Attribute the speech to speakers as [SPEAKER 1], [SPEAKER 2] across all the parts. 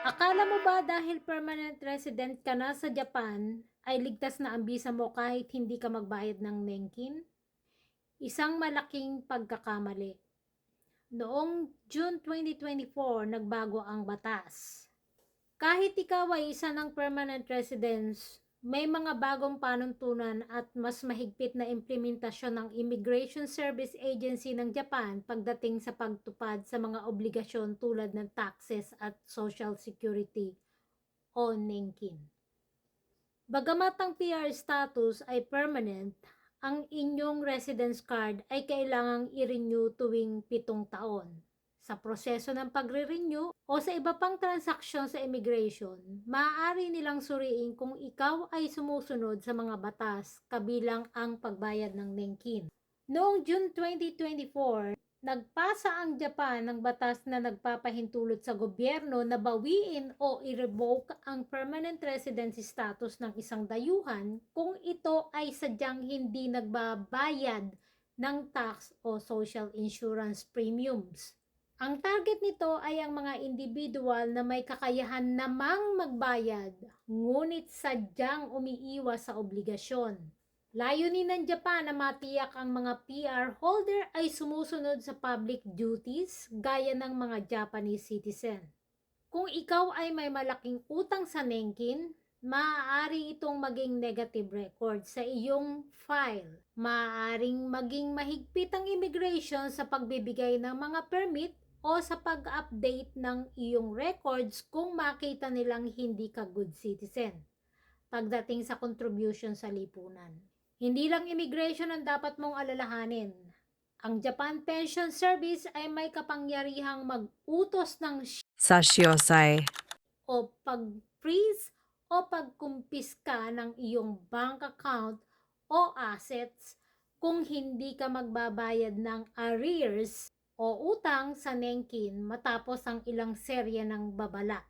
[SPEAKER 1] Akala mo ba dahil permanent resident ka na sa Japan, ay ligtas na ang visa mo kahit hindi ka magbayad ng Nenkin? Isang malaking pagkakamali. Noong June 2024, nagbago ang batas. Kahit ikaw ay isa ng permanent residents, may mga bagong panuntunan at mas mahigpit na implementasyon ng Immigration Service Agency ng Japan pagdating sa pagtupad sa mga obligasyon tulad ng taxes at social security o Nenkin. Bagamat ang PR status ay permanent, ang inyong residence card ay kailangang i-renew tuwing 7 taon. Sa proseso ng pagre-renew o sa iba pang transaksyon sa immigration, maaari nilang suriin kung ikaw ay sumusunod sa mga batas kabilang ang pagbayad ng Nenkin. Noong June 2024, nagpasa ang Japan ng batas na nagpapahintulot sa gobyerno na bawiin o i-revoke ang permanent residency status ng isang dayuhan kung ito ay sadyang hindi nagbabayad ng tax o social insurance premiums. Ang target nito ay ang mga individual na may kakayahan namang magbayad, ngunit sadyang umiiwas sa obligasyon. Layunin ng Japan na matiyak ang mga PR holder ay sumusunod sa public duties gaya ng mga Japanese citizen. Kung ikaw ay may malaking utang sa Nenkin, maaari itong maging negative record sa iyong file. Maaaring maging mahigpit ang immigration sa pagbibigay ng mga permit o sa pag-update ng iyong records kung makita nilang hindi ka good citizen pagdating sa contribution sa lipunan. Hindi lang immigration ang dapat mong alalahanin. Ang Japan Pension Service ay may kapangyarihang mag-utos ng
[SPEAKER 2] Sashiosai.
[SPEAKER 1] o pag-freeze o pagkumpiska ng iyong bank account o assets kung hindi ka magbabayad ng arrears o utang sa Nenkin matapos ang ilang serye ng babala.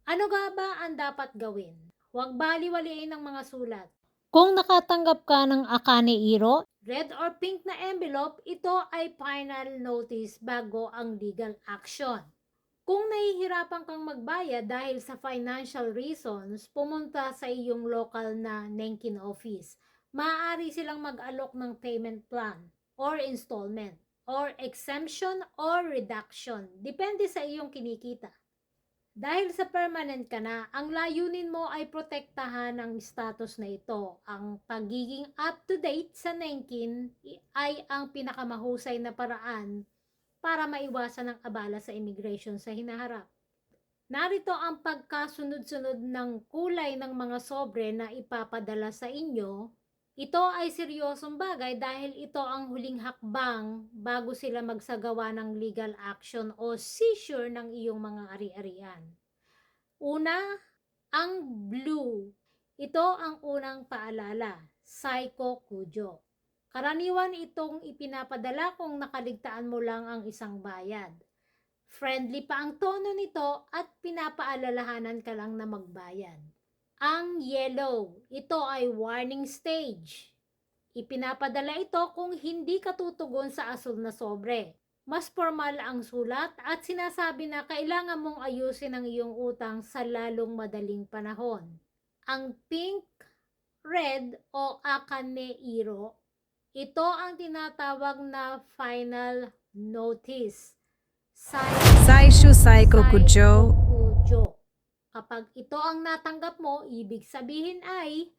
[SPEAKER 1] Ano nga ba ang dapat gawin? Huwag baliwaliin ang mga sulat. Kung nakatanggap ka ng Akane Iro, red or pink na envelope, ito ay final notice bago ang legal action. Kung nahihirapan kang magbayad dahil sa financial reasons, pumunta sa iyong local na Nenkin office. Maaari silang mag-alok ng payment plan or installment or exemption or reduction. Depende sa iyong kinikita. Dahil sa permanent ka na, ang layunin mo ay protektahan ang status na ito. Ang pagiging up-to-date sa Nenkin ay ang pinakamahusay na paraan para maiwasan ang abala sa immigration sa hinaharap. Narito ang pagkasunod-sunod ng kulay ng mga sobre na ipapadala sa inyo. Ito ay seryosong bagay dahil ito ang huling hakbang bago sila magsagawa ng legal action o seizure ng iyong mga ari-arian. Una, ang blue. Ito ang unang paalala, Psycho Kujo. Karaniwan itong ipinapadala kung nakaligtaan mo lang ang isang bayad. Friendly pa ang tono nito at pinapaalalahanan ka lang na magbayad. Ang yellow, ito ay warning stage. Ipinapadala ito kung hindi ka tutugon sa asul na sobre. Mas formal ang sulat at sinasabi na kailangan mong ayusin ang iyong utang sa lalong madaling panahon. Ang pink, red o Akane Iro, ito ang tinatawag na final notice.
[SPEAKER 2] Saishu Saiko Kujo.
[SPEAKER 1] Kapag ito ang natanggap mo, ibig sabihin ay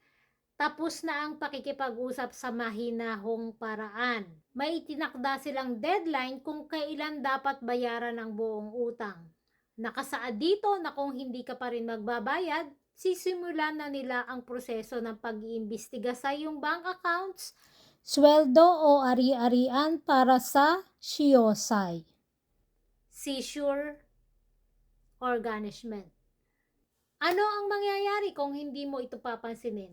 [SPEAKER 1] tapos na ang pakikipag-usap sa mahinahong paraan. May itinakda silang deadline kung kailan dapat bayaran ang buong utang. Nakasaad dito na kung hindi ka pa rin magbabayad, sisimulan na nila ang proseso ng pag-iimbestiga sa iyong bank accounts, sweldo o ari-arian para sa Shiosai. Seizure or garnishment. Ano ang mangyayari kung hindi mo ito papansinin?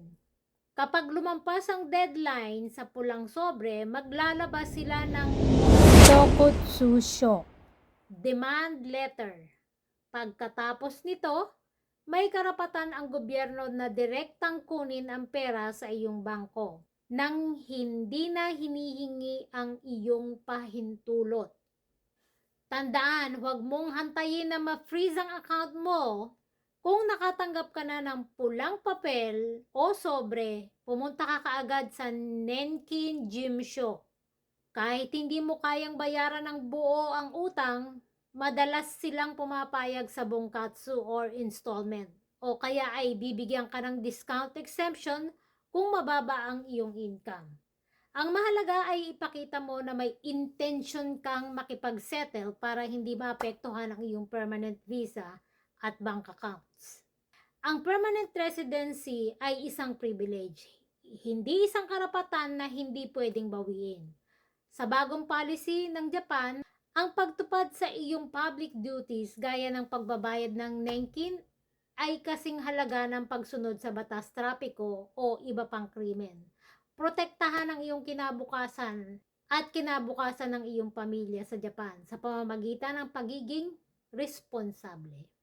[SPEAKER 1] Kapag lumampas ang deadline sa pulang sobre, maglalabas sila ng Tokutsusho, demand letter. Pagkatapos nito, may karapatan ang gobyerno na direktang kunin ang pera sa iyong bangko nang hindi na hinihingi ang iyong pahintulot. Tandaan, huwag mong hantayin na ma-freeze ang account mo Kung nakatanggap ka na ng pulang papel o sobre, pumunta ka kaagad sa Nenkin Jimsho. Kahit hindi mo kayang bayaran ng buo ang utang, madalas silang pumapayag sa bongkatsu or installment. O kaya ay bibigyan ka ng discount exemption kung mababa ang iyong income. Ang mahalaga ay ipakita mo na may intention kang makipag-settle para hindi maapektuhan ang iyong permanent visa at bank accounts. Ang permanent residency ay isang privilege, hindi isang karapatan na hindi pwedeng bawiin. Sa bagong policy ng Japan, ang pagtupad sa iyong public duties gaya ng pagbabayad ng nenkin ay kasing halaga ng pagsunod sa batas trapiko o iba pang krimen. Protektahan ang iyong kinabukasan at kinabukasan ng iyong pamilya sa Japan sa pamamagitan ng pagiging responsable.